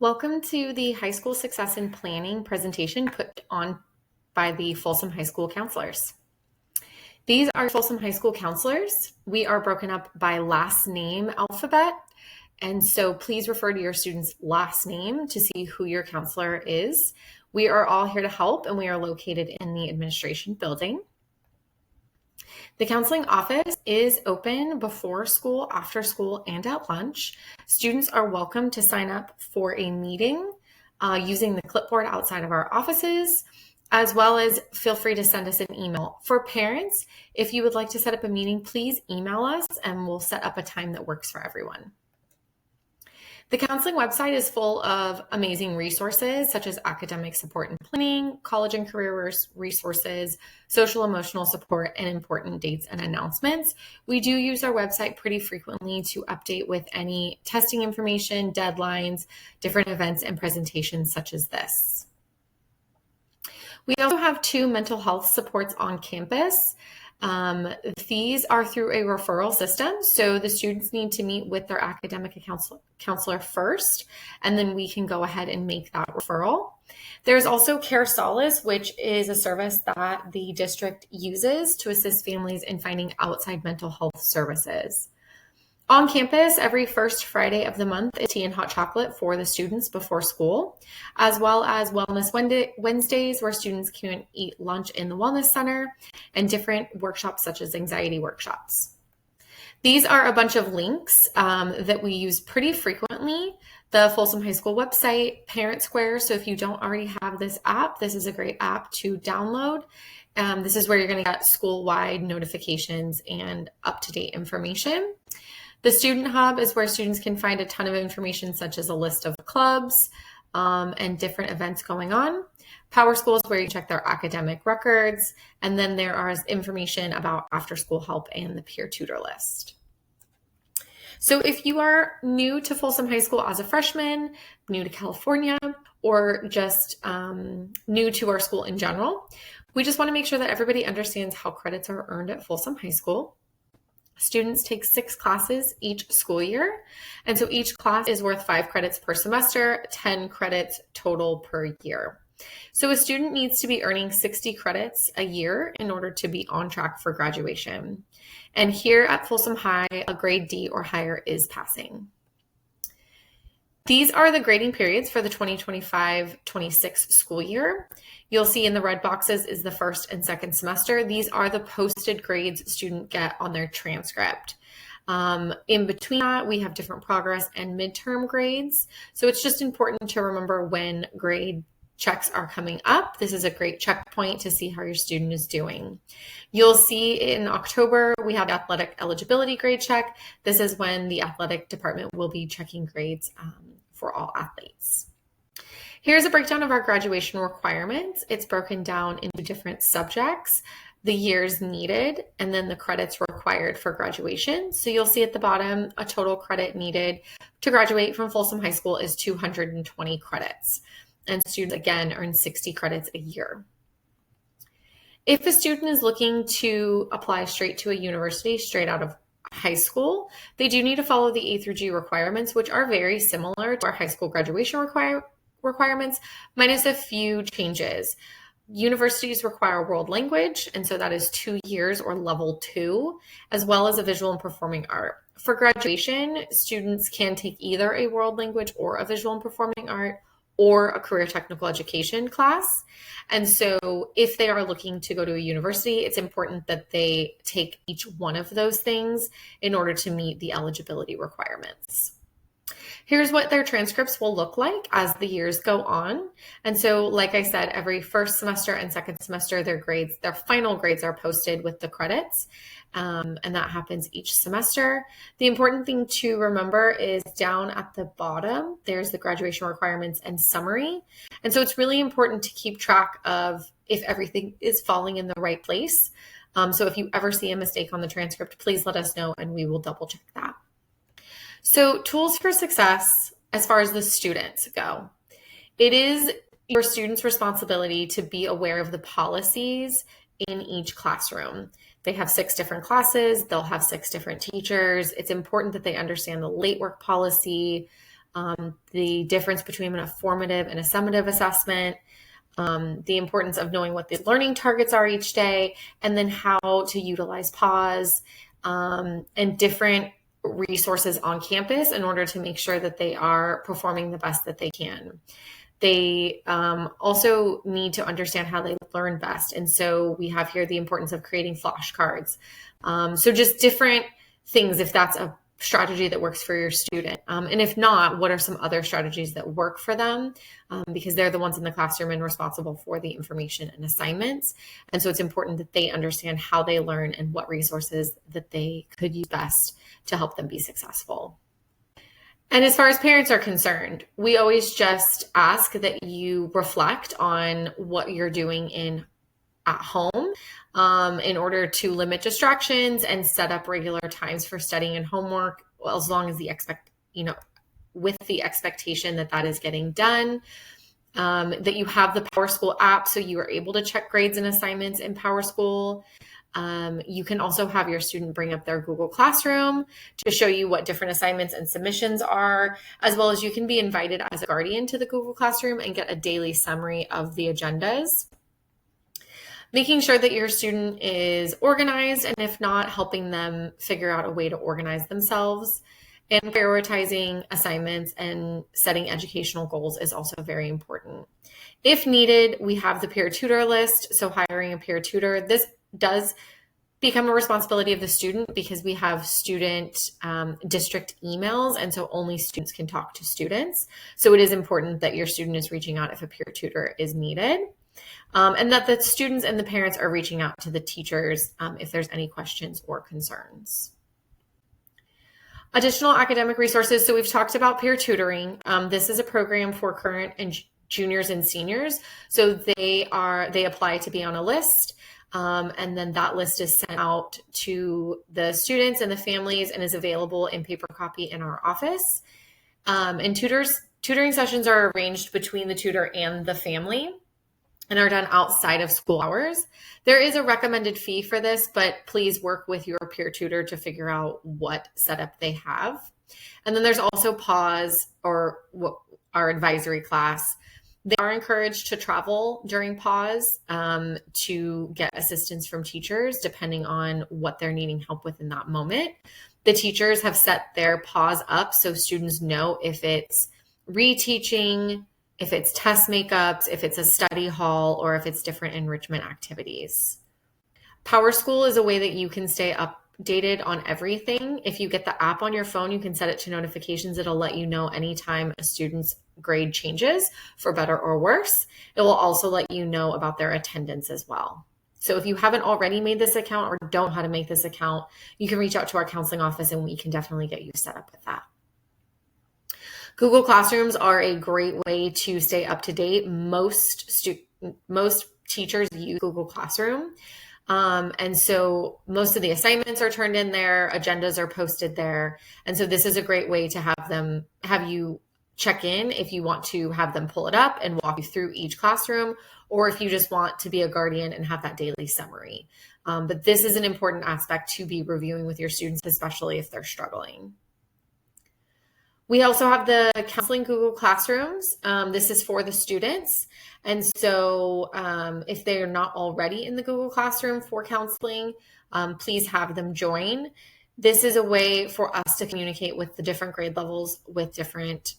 Welcome to the High School Success and Planning presentation put on by the Folsom High School counselors. These are Folsom High School counselors. We are broken up by last name alphabet, and so please refer to your student's last name to see who your counselor is. We are all here to help, and we are located in the administration building. The counseling office is open before school, after school, and at lunch. Students are welcome to sign up for a meeting using the clipboard outside of our offices, as well as feel free to send us an email. For parents, if you would like to set up a meeting, please email us and we'll set up a time that works for everyone. The counseling website is full of amazing resources such as academic support and planning, college and career resources, social emotional support, and important dates and announcements. We do use our website pretty frequently to update with any testing information, deadlines, different events, and presentations such as this. We also have 2 mental health supports on campus. These are through a referral system, so the students need to meet with their academic counselor first, and then we can go ahead and make that referral. There's also Care Solace, which is a service that the district uses to assist families in finding outside mental health services. On campus, every first Friday of the month is tea and hot chocolate for the students before school, as well as Wellness Wednesdays, where students can eat lunch in the Wellness Center, and different workshops such as anxiety workshops. These are a bunch of links that we use pretty frequently. The Folsom High School website, Parent Square. So if you don't already have this app, this is a great app to download. This is where you're going to get school-wide notifications and up-to-date information. The Student Hub is where students can find a ton of information such as a list of clubs and different events going on. Power School is where you check their academic records, and then there is information about after-school help and the peer tutor list. So if you are new to Folsom High School as a freshman, new to California, or just new to our school in general, we just want to make sure that everybody understands how credits are earned at Folsom High School. Students take 6 classes each school year, and so each class is worth 5 credits per semester, 10 credits total per year. So a student needs to be earning 60 credits a year in order to be on track for graduation. And here at Folsom High, a grade D or higher is passing. These are the grading periods for the 2025-26 school year. You'll see in the red boxes is the first and second semester. These are the posted grades students get on their transcript. In between that, we have different progress and midterm grades. So it's just important to remember when grade checks are coming up. This is a great checkpoint to see how your student is doing. You'll see in October, we have athletic eligibility grade check. This is when the athletic department will be checking grades for all athletes. Here's a breakdown of our graduation requirements. It's broken down into different subjects, the years needed, and then the credits required for graduation. So you'll see at the bottom, a total credit needed to graduate from Folsom High School is 220 credits. And students, again, earn 60 credits a year. If a student is looking to apply straight to a university, straight out of high school, they do need to follow the A through G requirements, which are very similar to our high school graduation requirements, minus a few changes. Universities require world language, and so that is 2 years or level 2, as well as a visual and performing art. For graduation, students can take either a world language or a visual and performing art or a career technical education class. And so if they are looking to go to a university, it's important that they take each one of those things in order to meet the eligibility requirements. Here's what their transcripts will look like as the years go on. And so, like I said, every first semester and second semester, their final grades are posted with the credits. And that happens each semester. The important thing to remember is down at the bottom, there's the graduation requirements and summary. And so it's really important to keep track of if everything is falling in the right place. So if you ever see a mistake on the transcript, please let us know and we will double check that. So tools for success as far as the students go. It is your students' responsibility to be aware of the policies in each classroom. They have 6 different classes. They'll have 6 different teachers. It's important that they understand the late work policy, the difference between a formative and a summative assessment, the importance of knowing what the learning targets are each day, and then how to utilize pause and different resources on campus in order to make sure that they are performing the best that they can. They also need to understand how they learn best. And so we have here the importance of creating flashcards. So just different things, if that's a strategy that works for your student. And if not, what are some other strategies that work for them? Because they're the ones in the classroom and responsible for the information and assignments. And so it's important that they understand how they learn and what resources that they could use best to help them be successful. And as far as parents are concerned, we always just ask that you reflect on what you're doing at home in order to limit distractions and set up regular times for studying and homework, well, as long as with the expectation that that is getting done. That you have the PowerSchool app so you are able to check grades and assignments in PowerSchool. You can also have your student bring up their Google Classroom to show you what different assignments and submissions are, as well as you can be invited as a guardian to the Google Classroom and get a daily summary of the agendas. Making sure that your student is organized, and if not, helping them figure out a way to organize themselves. And prioritizing assignments and setting educational goals is also very important. If needed, we have the peer tutor list. So hiring a peer tutor, this does become a responsibility of the student because we have student district emails, and so only students can talk to students. So it is important that your student is reaching out if a peer tutor is needed, and that the students and the parents are reaching out to the teachers if there's any questions or concerns. Additional academic resources. So we've talked about peer tutoring. This is a program for current and juniors and seniors. So they apply to be on a list. And then that list is sent out to the students and the families and is available in paper copy in our office. And tutoring sessions are arranged between the tutor and the family and are done outside of school hours. There is a recommended fee for this, but please work with your peer tutor to figure out what setup they have. And then there's also pause, or our advisory class. They are encouraged to travel during pause to get assistance from teachers, depending on what they're needing help with in that moment. The teachers have set their pause up so students know if it's reteaching, if it's test makeups, if it's a study hall, or if it's different enrichment activities. PowerSchool is a way that you can stay updated on everything. If you get the app on your phone, you can set it to notifications. It'll let you know anytime a student's grade changes for better or worse. It will also let you know about their attendance as well. So if you haven't already made this account or don't know how to make this account, you can reach out to our counseling office and we can definitely get you set up with that. Google Classrooms are a great way to stay up to date. Most teachers use Google Classroom. And so most of the assignments are turned in there, agendas are posted there. And so this is a great way to have you check in if you want to have them pull it up and walk you through each classroom, or if you just want to be a guardian and have that daily summary. But this is an important aspect to be reviewing with your students, especially if they're struggling. We also have the counseling Google Classrooms. This is for the students. And so if they are not already in the Google Classroom for counseling, please have them join. This is a way for us to communicate with the different grade levels with different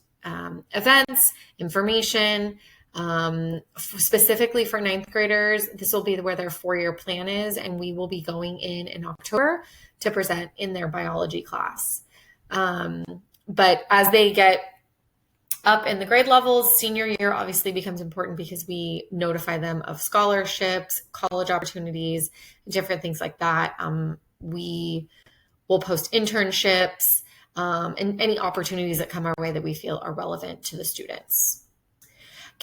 events, information. Specifically for ninth graders, this will be where their 4-year plan is, and we will be going in October to present in their biology class. But as they get up in the grade levels, senior year obviously becomes important because we notify them of scholarships, college opportunities, different things like that. We will post internships and any opportunities that come our way that we feel are relevant to the students.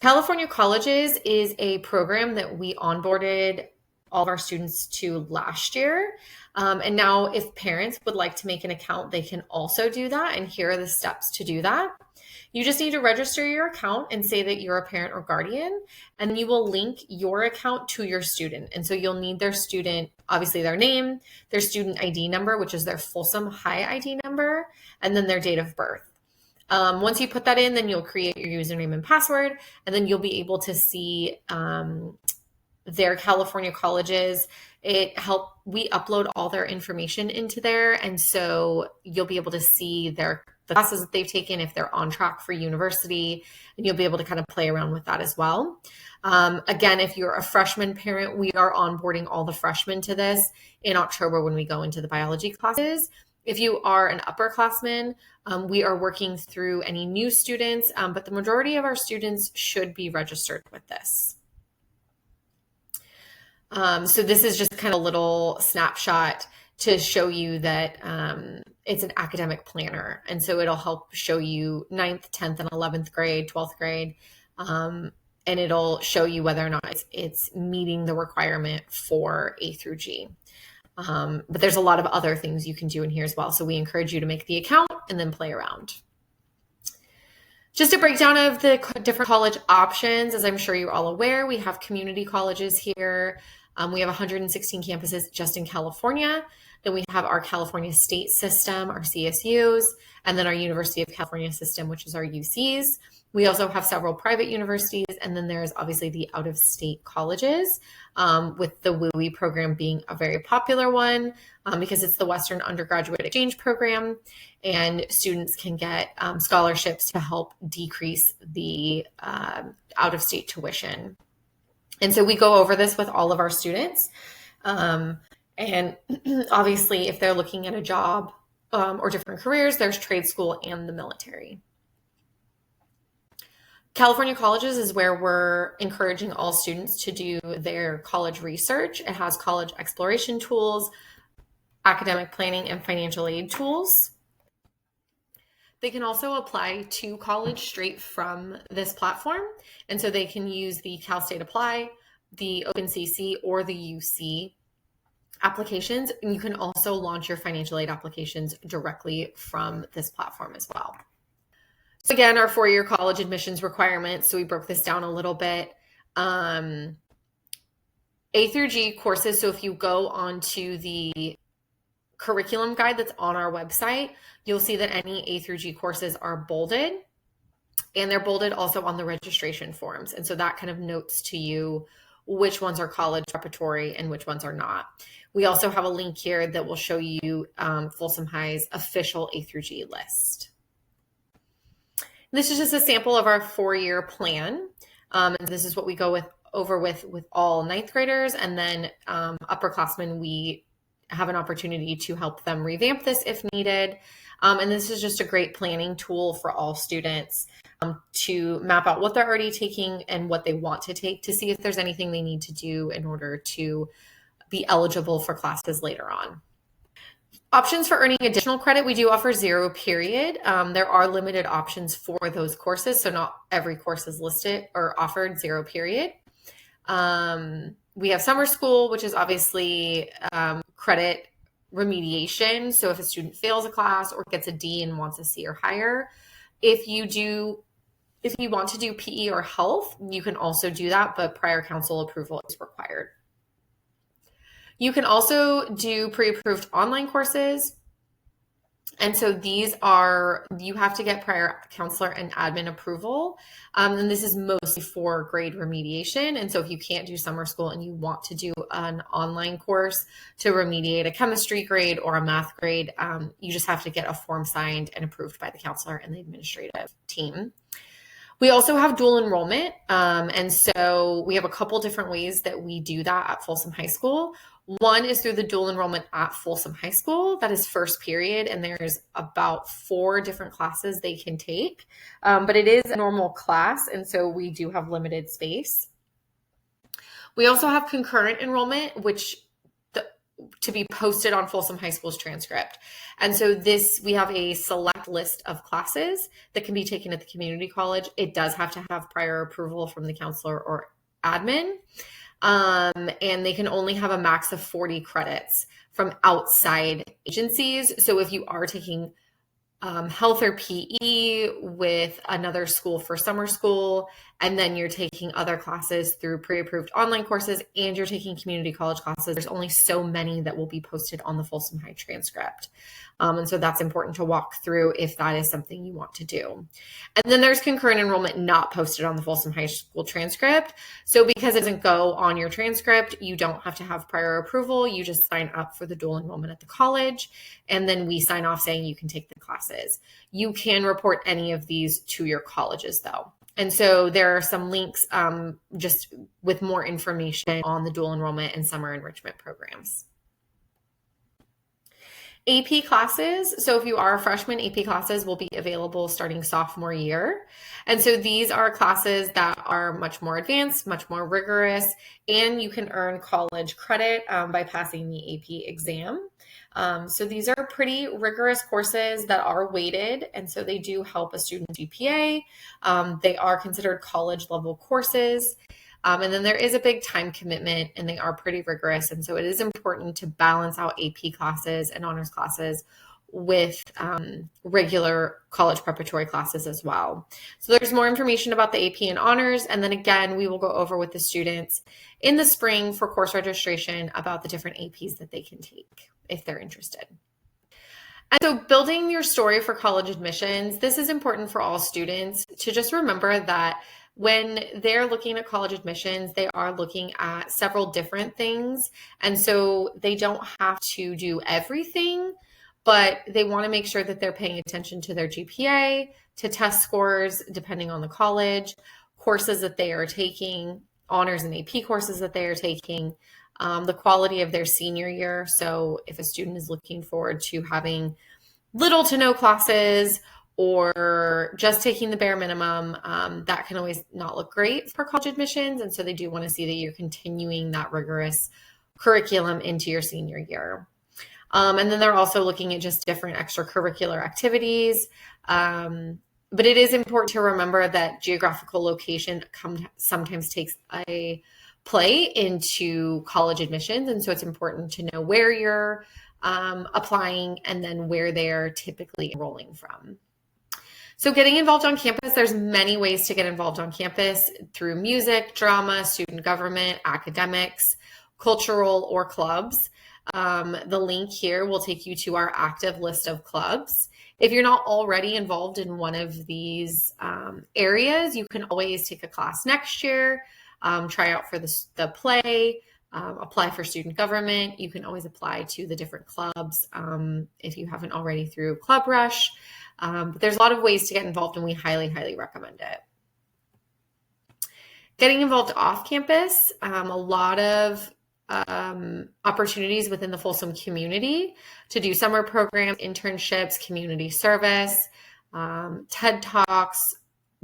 California Colleges is a program that we onboarded all of our students to last year. And now if parents would like to make an account, they can also do that. And here are the steps to do that. You just need to register your account and say that you're a parent or guardian, and then you will link your account to your student. And so you'll need their student, obviously their name, their student ID number, which is their Folsom High ID number, and then their date of birth. Once you put that in, then you'll create your username and password, and then you'll be able to see their California colleges. We upload all their information into there, and so you'll be able to see the classes that they've taken, if they're on track for university, and you'll be able to kind of play around with that as well. Again, if you're a freshman parent, we are onboarding all the freshmen to this in October when we go into the biology classes. If you are an upperclassman, we are working through any new students, but the majority of our students should be registered with this. So this is just kind of a little snapshot to show you that it's an academic planner. And so it'll help show you 9th, 10th, and 11th grade, 12th grade, and it'll show you whether or not it's meeting the requirement for A through G. But there's a lot of other things you can do in here as well. So we encourage you to make the account and then play around. Just a breakdown of the different college options. As I'm sure you're all aware, we have community colleges here. We have 116 campuses just in California. Then we have our California State System, our CSUs, and then our University of California System, which is our UCs. We also have several private universities, and then there's obviously the out-of-state colleges, with the WUI program being a very popular one because it's the Western Undergraduate Exchange Program, and students can get scholarships to help decrease the out-of-state tuition. And so we go over this with all of our students. And obviously, if they're looking at a job or different careers, there's trade school and the military. California Colleges is where we're encouraging all students to do their college research. It has college exploration tools, academic planning, and financial aid tools. They can also apply to college straight from this platform. And so they can use the Cal State Apply, the OpenCC, or the UC applications. And you can also launch your financial aid applications directly from this platform as well. So again, our 4-year college admissions requirements. So we broke this down a little bit. A through G courses. So if you go onto the curriculum guide that's on our website, you'll see that any A through G courses are bolded, and they're bolded also on the registration forms. And so that kind of notes to you which ones are college preparatory and which ones are not. We also have a link here that will show you Folsom High's official A through G list. This is just a sample of our 4-year plan. And this is what we go over with all 9th graders, and then upperclassmen, we have an opportunity to help them revamp this if needed. And this is just a great planning tool for all students to map out what they're already taking and what they want to take, to see if there's anything they need to do in order to be eligible for classes later on. Options for earning additional credit, we do offer 0 period. There are limited options for those courses, so not every course is listed or offered 0 period. We have summer school, which is obviously credit remediation. So if a student fails a class or gets a D and wants a C or higher, if you want to do PE or health, you can also do that, but prior council approval is required. You can also do pre-approved online courses. And so these are, you have to get prior counselor and admin approval. And this is mostly for grade remediation. And so if you can't do summer school and you want to do an online course to remediate a chemistry grade or a math grade, you just have to get a form signed and approved by the counselor and the administrative team. We also have dual enrollment. And so we have a couple different ways that we do that at Folsom High School. One is through the dual enrollment at Folsom High School. That is first period, and there's about 4 different classes they can take. But it is a normal class, and so we do have limited space. We also have concurrent enrollment, which to be posted on Folsom High School's transcript. And so we have a select list of classes that can be taken at the community college. It does have to have prior approval from the counselor or admin. And they can only have a max of 40 credits from outside agencies. So if you are taking health or PE with another school for summer school, and then you're taking other classes through pre-approved online courses, and you're taking community college classes, there's only so many that will be posted on the Folsom High transcript. And so that's important to walk through if that is something you want to do. And then there's concurrent enrollment not posted on the Folsom High School transcript. So because it doesn't go on your transcript, you don't have to have prior approval. You just sign up for the dual enrollment at the college, and then we sign off saying you can take the classes. You can report any of these to your colleges though. And so there are some links just with more information on the dual enrollment and summer enrichment programs. AP classes. So if you are a freshman, AP classes will be available starting sophomore year. And so these are classes that are much more advanced, much more rigorous, and you can earn college credit by passing the AP exam. So these are pretty rigorous courses that are weighted, and so they do help a student's GPA. They are considered college level courses. And then there is a big time commitment, and they are pretty rigorous. And so it is important to balance out AP classes and honors classes with regular college preparatory classes as well. So there's more information about the AP and honors. And then again, we will go over with the students in the spring for course registration about the different APs that they can take if they're interested. And so building your story for college admissions, this is important for all students to just remember that when they're looking at college admissions, they are looking at several different things. And so they don't have to do everything, but they want to make sure that they're paying attention to their GPA, to test scores, depending on the college, courses that they are taking, honors and AP courses that they are taking, the quality of their senior year. So if a student is looking forward to having little to no classes or just taking the bare minimum, that can always not look great for college admissions. And so they do want to see that you're continuing that rigorous curriculum into your senior year. And then they're also looking at just different extracurricular activities. But it is important to remember that geographical location sometimes takes a play into college admissions. And so it's important to know where you're applying and then where they're typically enrolling from. So getting involved on campus, there's many ways to get involved on campus through music, drama, student government, academics, cultural, or clubs. The link here will take you to our active list of clubs. If you're not already involved in one of these areas, you can always take a class next year, try out for the play, apply for student government. You can always apply to the different clubs if you haven't already through Club Rush. But there's a lot of ways to get involved, and we highly, highly recommend it. Getting involved off campus, a lot of opportunities within the Folsom community to do summer programs, internships, community service, TED Talks,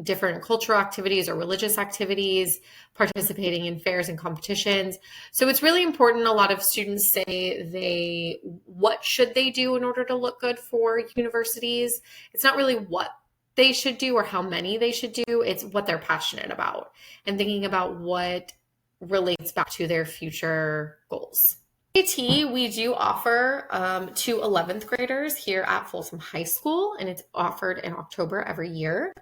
different cultural activities or religious activities, participating in fairs and competitions. So it's really important. A lot of students say what should they do in order to look good for universities? It's not really what they should do or how many they should do. It's what they're passionate about and thinking about what relates back to their future goals. SAT, we do offer to 11th graders here at Folsom High School, and it's offered in October every year.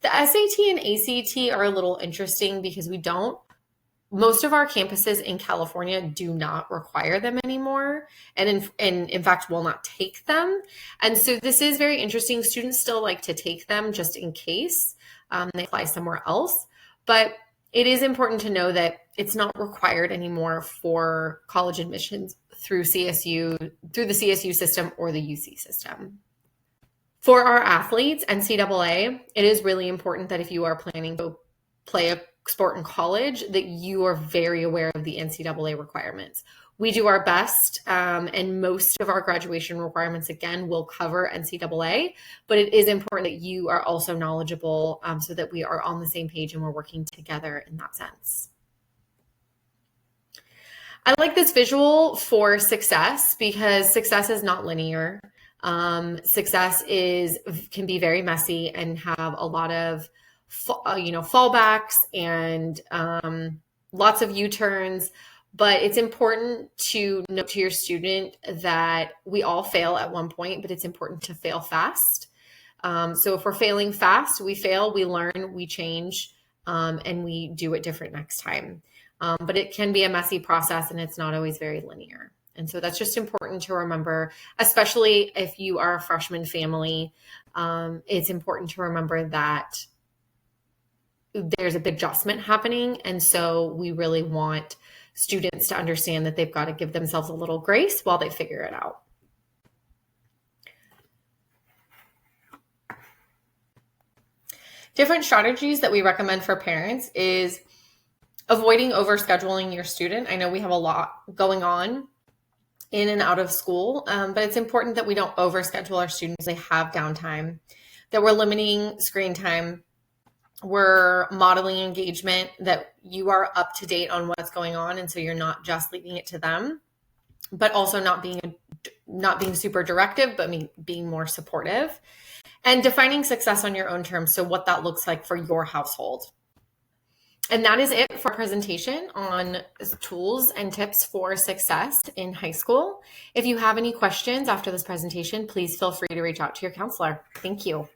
The SAT and ACT are a little interesting because most of our campuses in California do not require them anymore, and in fact will not take them. And so this is very interesting. Students still like to take them just in case they apply somewhere else. But it is important to know that it's not required anymore for college admissions through the CSU system or the UC system. For our athletes, NCAA, it is really important that if you are planning to play a sport in college, that you are very aware of the NCAA requirements. We do our best, and most of our graduation requirements, again, will cover NCAA, but it is important that you are also knowledgeable so that we are on the same page and we're working together in that sense. I like this visual for success because success is not linear. Success can be very messy and have a lot of fallbacks and lots of U-turns. But it's important to note to your student that we all fail at one point, but it's important to fail fast. So if we're failing fast, we fail, we learn, we change, and we do it different next time. But it can be a messy process and it's not always very linear. And so that's just important to remember, especially if you are a freshman family. It's important to remember that there's a big adjustment happening. And so we really want students to understand that they've got to give themselves a little grace while they figure it out. Different strategies that we recommend for parents is avoiding overscheduling your student. I know we have a lot going on in and out of school, but it's important that we don't overschedule our students. They have downtime, that we're limiting screen time. We're modeling engagement, that you are up to date on what's going on. And so you're not just leaving it to them, but also not being super directive, but being more supportive, and defining success on your own terms. So what that looks like for your household. And that is it for our presentation on tools and tips for success in high school. If you have any questions after this presentation, please feel free to reach out to your counselor. Thank you.